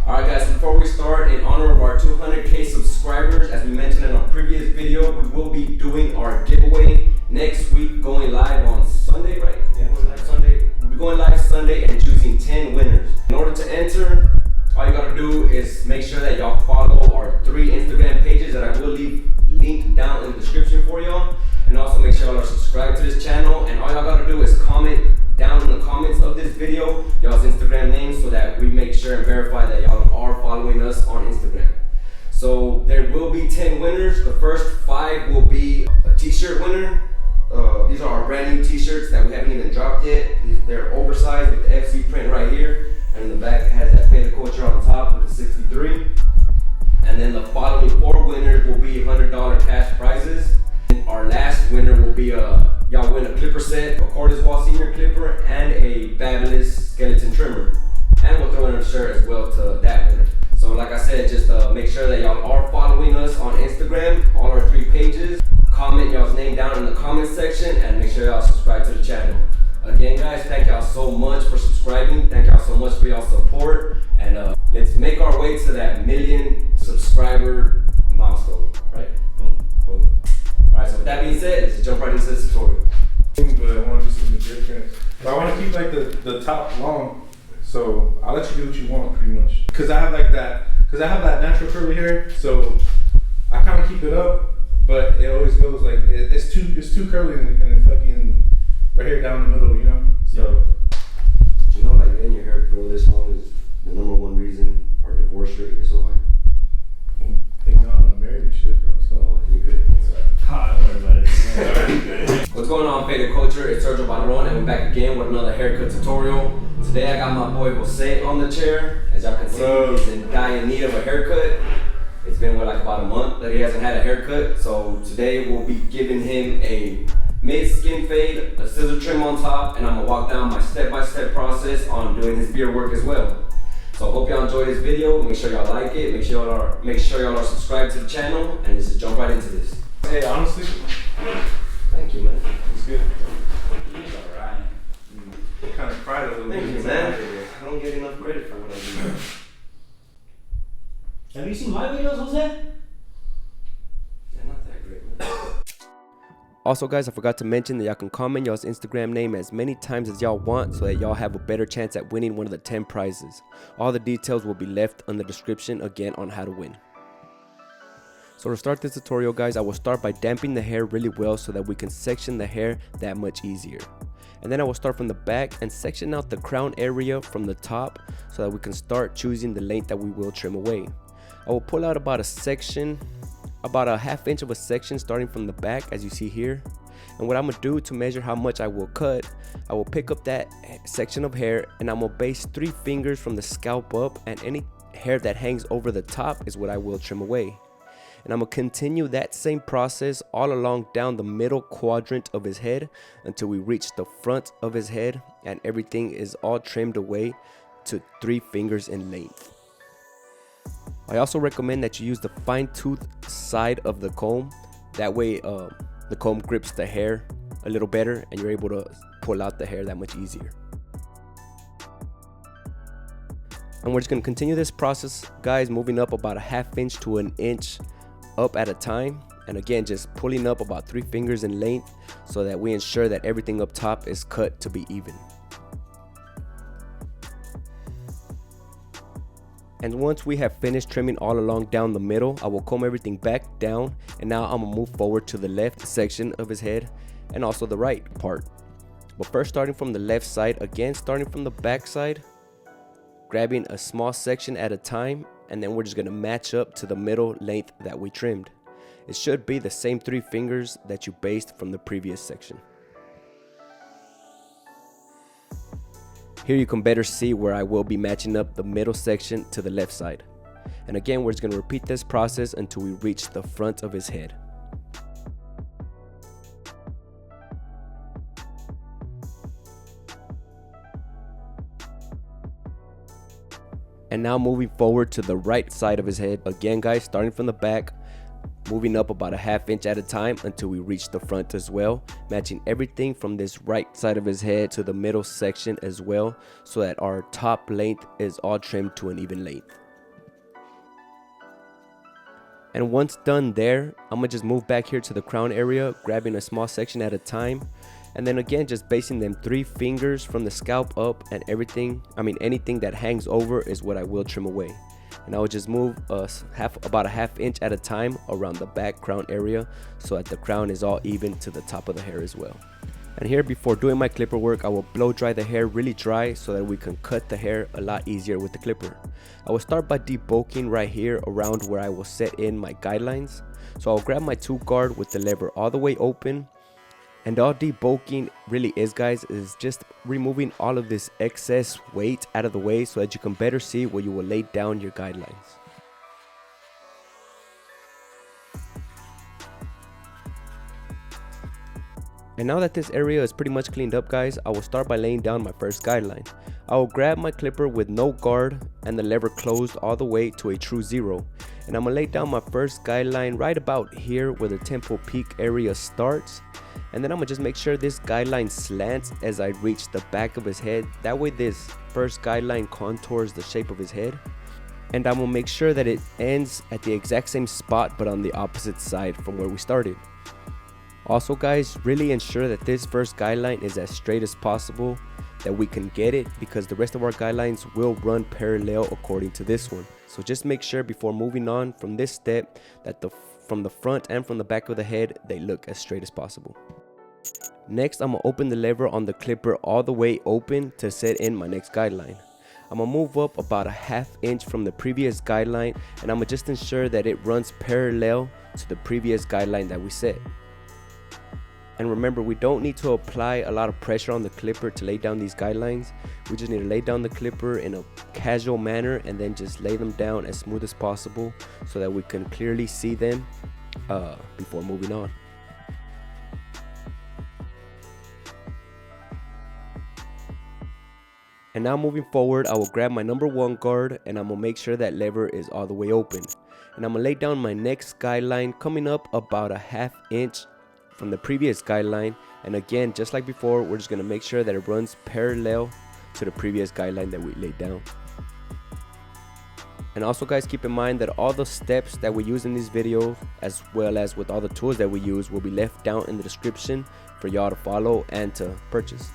Alright guys, before we start, in honor of our 200k subscribers, as we mentioned in our previous video, we will be doing our giveaway next week, going live on Sunday, right? Yeah, going live Sunday. We'll be going live Sunday and choosing 10 winners. In order to enter, all you gotta do is make sure that y'all follow our 3 Instagram pages that I will leave linked down in the description for y'all. And also make sure y'all are subscribed to this channel. And all y'all gotta do is comment down in the comments of this video y'all's Instagram names so that we make sure and verify that y'all are following us on Instagram. So there will be 10 winners. The first 5 will be a t-shirt winner. These are our brand new t-shirts that we haven't even dropped yet. They're oversized with the FC print right here. And in the back it has that faded culture on top with the 63. And then the following 4 winners will be $100 cash prizes. And our last winner will be y'all win a clipper set, a cordless wall senior clipper, and a fabulous skeleton trimmer. And we'll throw in a shirt as well to that winner. So like I said, just make sure that y'all are following us on Instagram, all our 3 pages. Comment y'all's name down in the comment section and make sure y'all subscribe to the channel. Again guys, thank y'all so much for subscribing. Thank y'all so much for y'all support. And let's make our way to that 1 million subscriber milestone, right? Boom, boom. Alright, so with that being said, let's jump right into this tutorial. But I want to do something different. But I want to keep like the top long. So I'll let you do what you want pretty much. Cause I have like that, natural curly hair. So I kind of keep it up, but it always goes like, it's too curly and fucking right here down the middle, you know? So. Did you know like letting your hair grow this long is the #1 reason our divorce rate is so high? Thank God I'm married and shit, bro. So you good. Don't worry about it. What's going on, Faded Culture? It's Sergio Barron, and we're back again with another haircut tutorial. Today I got my boy Jose on the chair. As y'all can see, he's in dire need of a haircut. It's been like about a month that he hasn't had a haircut. So today we'll be giving him a mid-skin fade, a scissor trim on top, and I'm gonna walk down my step-by-step process on doing his beard work as well. So I hope y'all enjoy this video. Make sure y'all like it. Make sure y'all are subscribed to the channel, and let's just jump right into this. hey, honestly, thank you, man. it's good. He's alright. Kind of pride a little bit. Thank you, man. I don't get enough credit for what I do. Have you seen my videos, Jose? They're not that great, man. Also guys, I forgot to mention that y'all can comment y'all's Instagram name as many times as y'all want so that y'all have a better chance at winning one of the 10 prizes. All the details will be left in the description again on how to win. So to start this tutorial guys, I will start by damping the hair really well so that we can section the hair that much easier. And then I will start from the back and section out the crown area from the top so that we can start choosing the length that we will trim away. I will pull out about a section, about a ½ inch of a section starting from the back as you see here. And what I'm gonna do to measure how much I will cut, I will pick up that section of hair and I'm gonna base 3 fingers from the scalp up, and any hair that hangs over the top is what I will trim away. And I'm gonna continue that same process all along down the middle quadrant of his head until we reach the front of his head and everything is all trimmed away to 3 fingers in length. I also recommend that you use the fine tooth side of the comb. That way the comb grips the hair a little better and you're able to pull out the hair that much easier. And we're just going to continue this process guys, moving up about a ½ inch to an inch up at a time. And again, just pulling up about 3 fingers in length so that we ensure that everything up top is cut to be even. And once we have finished trimming all along down the middle, I will comb everything back down, and now I'm gonna move forward to the left section of his head and also the right part. But first, starting from the left side, again starting from the back side, grabbing a small section at a time, and then we're just gonna match up to the middle length that we trimmed. It should be the same 3 fingers that you based from the previous section. Here you can better see where I will be matching up the middle section to the left side. And again, we're just going to repeat this process until we reach the front of his head. And now moving forward to the right side of his head. Again guys, starting from the back, moving up about a ½ inch at a time until we reach the front as well, matching everything from this right side of his head to the middle section as well, so that our top length is all trimmed to an even length. And once done there, I'm gonna just move back here to the crown area, grabbing a small section at a time. And then again, just basing them 3 fingers from the scalp up, and anything that hangs over is what I will trim away. And I will just move about a half inch at a time around the back crown area so that the crown is all even to the top of the hair as well. And here, before doing my clipper work, I will blow dry the hair really dry so that we can cut the hair a lot easier with the clipper. I will start by debulking right here around where I will set in my guidelines. So I'll grab my 2 guard with the lever all the way open. And all debulking really is, guys, is just removing all of this excess weight out of the way so that you can better see where you will lay down your guidelines. And now that this area is pretty much cleaned up, guys, I will start by laying down my first guideline. I will grab my clipper with no guard and the lever closed all the way to a true 0. And I'm going to lay down my first guideline right about here where the temple peak area starts. And then I'm going to just make sure this guideline slants as I reach the back of his head. That way this first guideline contours the shape of his head. And I'm going to make sure that it ends at the exact same spot but on the opposite side from where we started. Also, guys, really ensure that this first guideline is as straight as possible that we can get it, because the rest of our guidelines will run parallel according to this one. So just make sure before moving on from this step that from the front and from the back of the head, they look as straight as possible. Next, I'm going to open the lever on the clipper all the way open to set in my next guideline. I'm going to move up about a half inch from the previous guideline, and I'm going to just ensure that it runs parallel to the previous guideline that we set. And remember, we don't need to apply a lot of pressure on the clipper to lay down these guidelines. We just need to lay down the clipper in a casual manner and then just lay them down as smooth as possible so that we can clearly see them before moving on. And now moving forward, I will grab my number 1 guard and I'm going to make sure that lever is all the way open. And I'm going to lay down my next guideline coming up about a half inch from the previous guideline, and again, just like before, we're just going to make sure that it runs parallel to the previous guideline that we laid down. And also, guys, keep in mind that all the steps that we use in this video, as well as with all the tools that we use, will be left down in the description for y'all to follow and to purchase.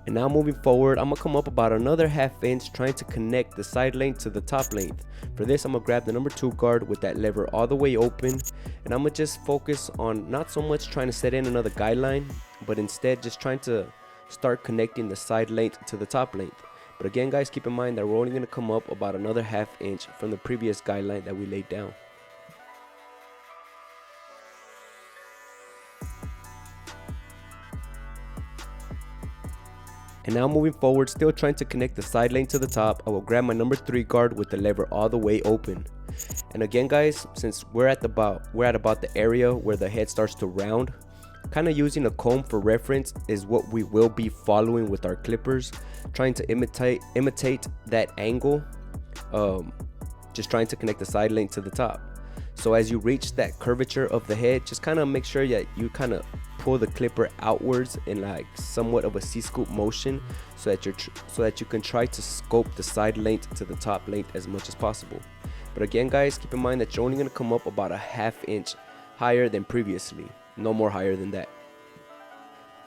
And now moving forward, I'm going to come up about another half inch trying to connect the side length to the top length. For this, I'm going to grab the number 2 guard with that lever all the way open. And I'm going to just focus on not so much trying to set in another guideline, but instead just trying to start connecting the side length to the top length. But again, guys, keep in mind that we're only going to come up about another half inch from the previous guideline that we laid down. And now moving forward, still trying to connect the side length to the top, I will grab my number 3 guard with the lever all the way open. And again, guys, since we're at about the area where the head starts to round, kind of using a comb for reference is what we will be following with our clippers, trying to imitate that angle, just trying to connect the side length to the top. So as you reach that curvature of the head, just kind of make sure that you kind of pull the clipper outwards in like somewhat of a C-scoop motion so that you can try to scope the side length to the top length as much as possible. But again, guys, keep in mind that you're only going to come up about a half inch higher than previously, no more higher than that.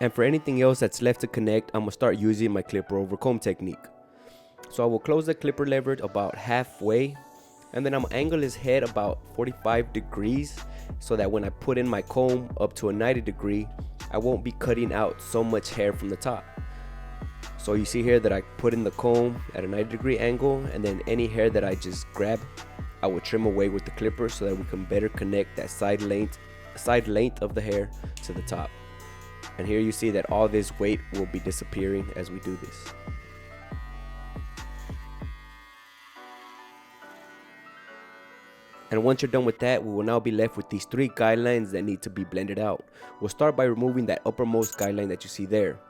And for anything else that's left to connect, I'm going to start using my clipper over comb technique. So I will close the clipper lever about halfway, and then I'm going to angle his head about 45 degrees so that when I put in my comb up to a 90 degree, I won't be cutting out so much hair from the top. So you see here that I put in the comb at a 90 degree angle, and then any hair that I just grab, I will trim away with the clipper so that we can better connect that side length of the hair to the top. And here you see that all this weight will be disappearing as we do this. And once you're done with that, we will now be left with these 3 guidelines that need to be blended out. We'll start by removing that uppermost guideline that you see there.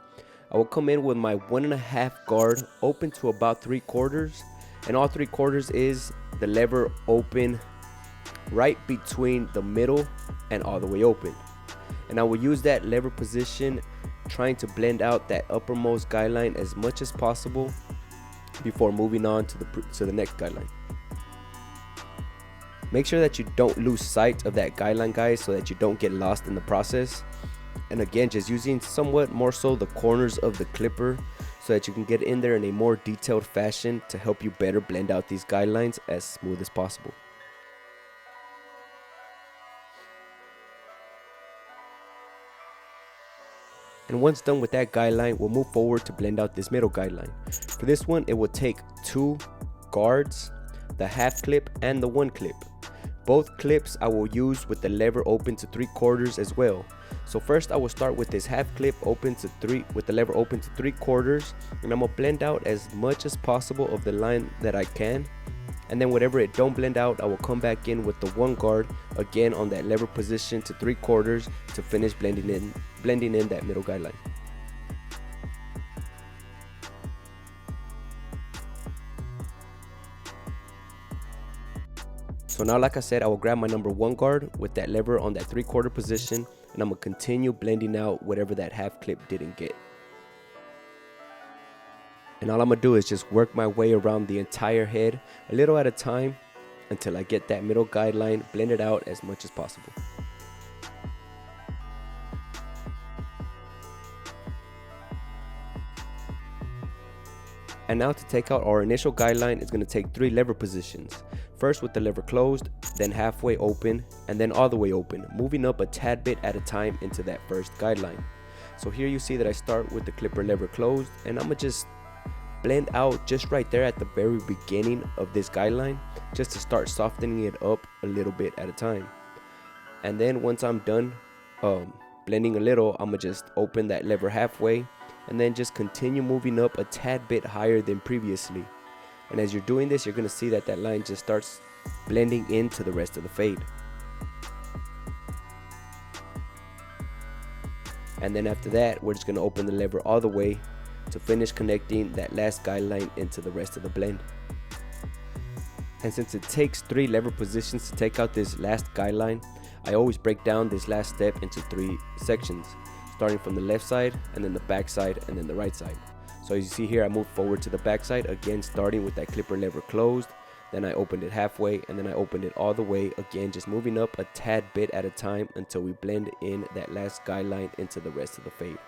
I will come in with my 1.5 guard open to about 3/4, and all 3/4 is the lever open right between the middle and all the way open. And I will use that lever position trying to blend out that uppermost guideline as much as possible before moving on to the next guideline. Make sure that you don't lose sight of that guideline, guys, so that you don't get lost in the process. And again, just using somewhat more so the corners of the clipper so that you can get in there in a more detailed fashion to help you better blend out these guidelines as smooth as possible. And once done with that guideline, we'll move forward to blend out this middle guideline. For this one, it will take 2 guards, the half clip and the 1 clip. Both clips I will use with the lever open to 3/4 as well. So first I will start with this half clip open to 3 with the lever open to 3/4, and I'm gonna blend out as much as possible of the line that I can. And then whatever it don't blend out, I will come back in with the 1 guard again on that lever position to 3/4 to finish blending in that middle guideline. So now, like I said, I will grab my number 1 guard with that lever on that 3/4 position, and I'm gonna continue blending out whatever that half clip didn't get. And all I'm gonna do is just work my way around the entire head a little at a time until I get that middle guideline blended out as much as possible. And now to take out our initial guideline, it's going to take 3 lever positions. First with the lever closed, then halfway open, and then all the way open, moving up a tad bit at a time into that first guideline. So here you see that I start with the clipper lever closed, and I'm going to just blend out just right there at the very beginning of this guideline, just to start softening it up a little bit at a time. And then once I'm done blending a little, I'm going to just open that lever halfway, and then just continue moving up a tad bit higher than previously. And as you're doing this, you're going to see that that line just starts blending into the rest of the fade. And then after that, we're just going to open the lever all the way to finish connecting that last guideline into the rest of the blend. And since it takes 3 lever positions to take out this last guideline, I always break down this last step into 3 sections, starting from the left side, and then the back side, and then the right side. So as you see here, I moved forward to the back side, again starting with that clipper lever closed, then I opened it halfway, and then I opened it all the way, again just moving up a tad bit at a time until we blend in that last guideline into the rest of the fade.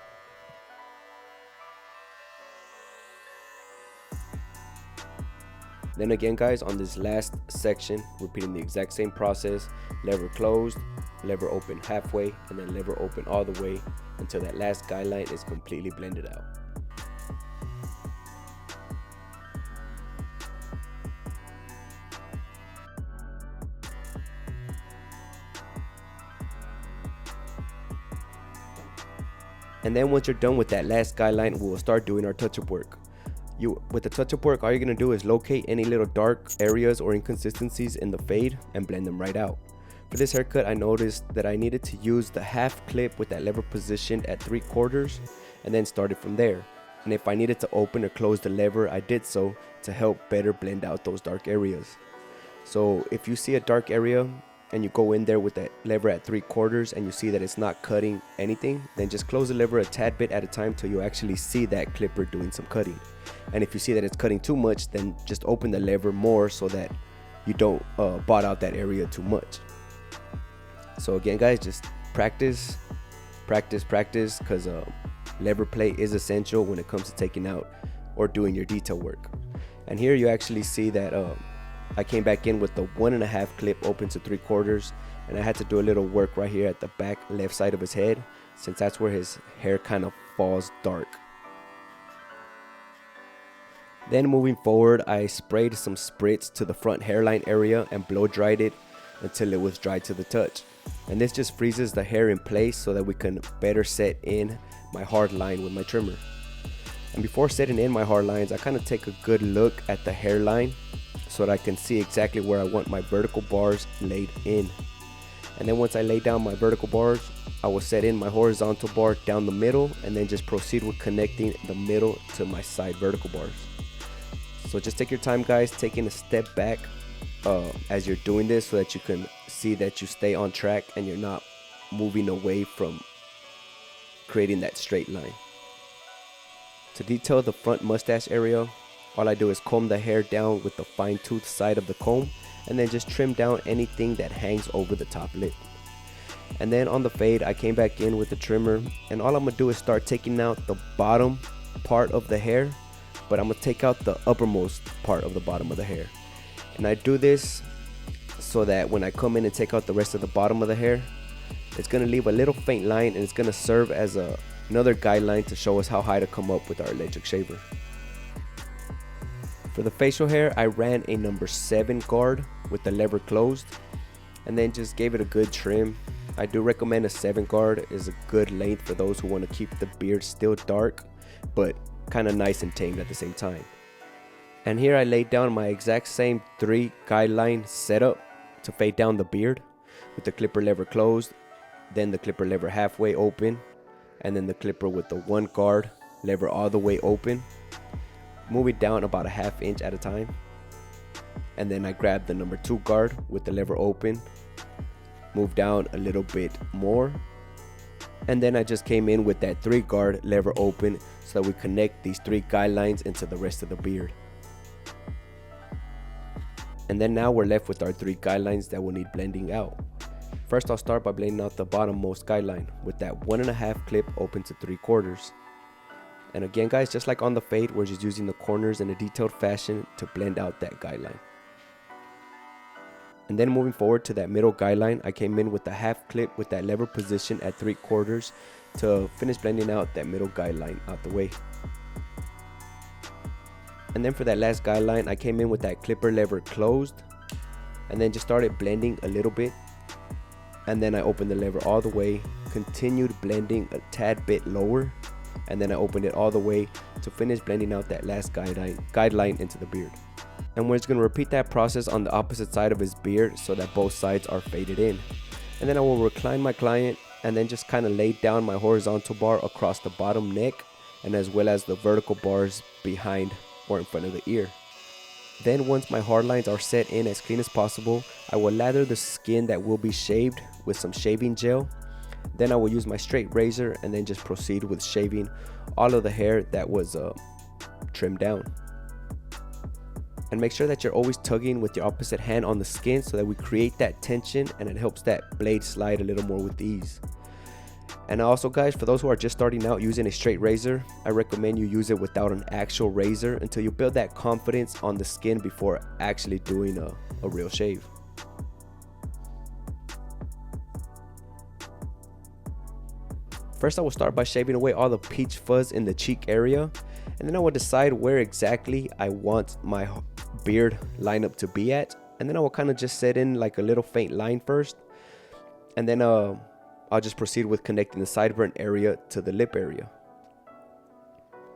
Then again, guys, on this last section, repeating the exact same process, lever closed, lever open halfway, and then lever open all the way until that last guideline is completely blended out. And then once you're done with that last guideline, we will start doing our touch-up work. With the touch-up work, all you're going to do is locate any little dark areas or inconsistencies in the fade and blend them right out. For this haircut, I noticed that I needed to use the half clip with that lever positioned at 3/4 and then started from there. And if I needed to open or close the lever, I did so to help better blend out those dark areas. So if you see a dark area and you go in there with that lever at 3/4 and you see that it's not cutting anything, then just close the lever a tad bit at a time till you actually see that clipper doing some cutting. And if you see that it's cutting too much, then just open the lever more so that you don't bot out that area too much. So again, guys, just practice, because lever play is essential when it comes to taking out or doing your detail work. And here you actually see that I came back in with the 1.5 clip open to 3/4, and I had to do a little work right here at the back left side of his head, since that's where his hair kind of falls dark. Then moving forward, I sprayed some spritz to the front hairline area and blow dried it until it was dry to the touch. And this just freezes the hair in place so that we can better set in my hard line with my trimmer. And before setting in my hard lines, I kind of take a good look at the hairline so that I can see exactly where I want my vertical bars laid in. And then once I lay down my vertical bars, I will set in my horizontal bar down the middle and then just proceed with connecting the middle to my side vertical bars. So just take your time, guys, taking a step back as you're doing this so that you can see that you stay on track and you're not moving away from creating that straight line. To detail the front mustache area, all I do is comb the hair down with the fine tooth side of the comb and then just trim down anything that hangs over the top lip. And then on the fade, I came back in with the trimmer, and all I'm gonna do is start taking out the bottom part of the hair, but I'm gonna take out the uppermost part of the bottom of the hair. And I do this so that when I come in and take out the rest of the bottom of the hair, it's gonna leave a little faint line, and it's gonna serve as another guideline to show us how high to come up with our electric shaver. For the facial hair, I ran a number 7 guard with the lever closed, and then just gave it a good trim. I do recommend a 7 guard is a good length for those who want to keep the beard still dark, but kind of nice and tamed at the same time. And here I laid down my exact same 3 guideline setup to fade down the beard, with the clipper lever closed, then the clipper lever halfway open, and then the clipper with the 1 guard lever all the way open, moving down about a ½ inch at a time. And then I grabbed the number 2 guard with the lever open, move down a little bit more, and then I just came in with that 3 guard lever open so that we connect these 3 guidelines into the rest of the beard. And then now we're left with our 3 guidelines that will need blending out. First, I'll start by blending out the bottommost guideline with that 1.5 clip open to 3/4. And again guys, just like on the fade, we're just using the corners in a detailed fashion to blend out that guideline. And then moving forward to that middle guideline, I came in with the half clip with that lever position at 3/4 to finish blending out that middle guideline out the way. And then for that last guideline, I came in with that clipper lever closed, and then just started blending a little bit. And then I opened the lever all the way, continued blending a tad bit lower, and then I opened it all the way to finish blending out that last guideline into the beard. And we're just going to repeat that process on the opposite side of his beard so that both sides are faded in. And then I will recline my client and then just kind of lay down my horizontal bar across the bottom neck, and as well as the vertical bars behind or in front of the ear. Then once my hard lines are set in as clean as possible, I will lather the skin that will be shaved with some shaving gel. Then I will use my straight razor and then just proceed with shaving all of the hair that was trimmed down. And make sure that you're always tugging with your opposite hand on the skin so that we create that tension and it helps that blade slide a little more with ease. And also guys, for those who are just starting out using a straight razor, I recommend you use it without an actual razor until you build that confidence on the skin before actually doing a real shave. First I will start by shaving away all the peach fuzz in the cheek area, and then I will decide where exactly I want my beard lineup to be at, and then I will kind of just set in like a little faint line first, and then I'll just proceed with connecting the sideburn area to the lip area.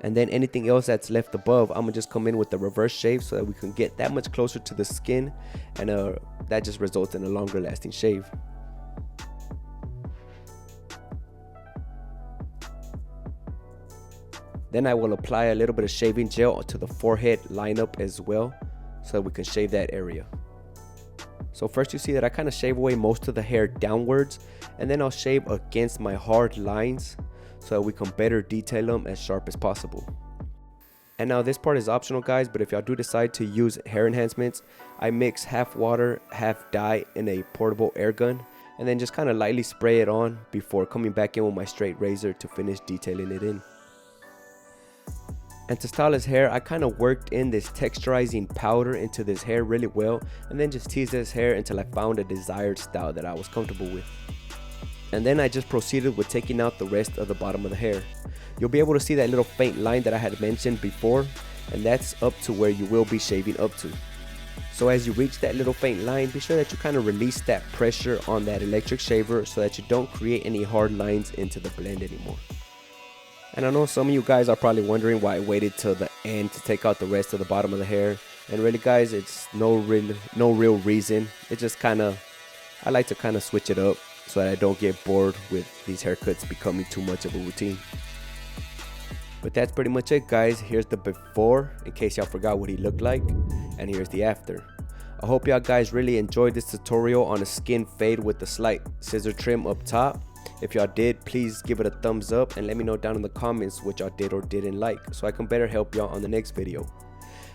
And then anything else that's left above, I'm gonna just come in with the reverse shave so that we can get that much closer to the skin, and that just results in a longer lasting shave. Then I will apply a little bit of shaving gel to the forehead lineup as well so that we can shave that area. So first you see that I kind of shave away most of the hair downwards, and then I'll shave against my hard lines so that we can better detail them as sharp as possible. And now this part is optional guys, but if y'all do decide to use hair enhancements, I mix half water, half dye in a portable air gun, and then just kind of lightly spray it on before coming back in with my straight razor to finish detailing it in. And to style his hair, I kind of worked in this texturizing powder into this hair really well, and then just teased his hair until I found a desired style that I was comfortable with. And then I just proceeded with taking out the rest of the bottom of the hair. You'll be able to see that little faint line that I had mentioned before, and that's up to where you will be shaving up to. So as you reach that little faint line, be sure that you kind of release that pressure on that electric shaver so that you don't create any hard lines into the blend anymore. And I know some of you guys are probably wondering why I waited till the end to take out the rest of the bottom of the hair. And really guys, it's no real reason. It's just I like to kind of switch it up so that I don't get bored with these haircuts becoming too much of a routine. But that's pretty much it guys. Here's the before in case y'all forgot what he looked like, and here's the after. I hope y'all guys really enjoyed this tutorial on a skin fade with the slight scissor trim up top. If y'all did, please give it a thumbs up and let me know down in the comments what y'all did or didn't like so I can better help y'all on the next video.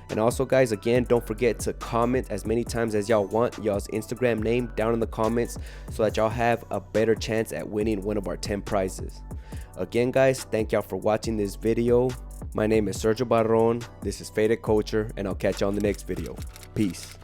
And also guys, again, don't forget to comment as many times as y'all want y'all's Instagram name down in the comments so that y'all have a better chance at winning one of our 10 prizes. Again guys, thank y'all for watching this video. My name is Sergio Barron, this is Faded Culture, and I'll catch you on the next video. Peace.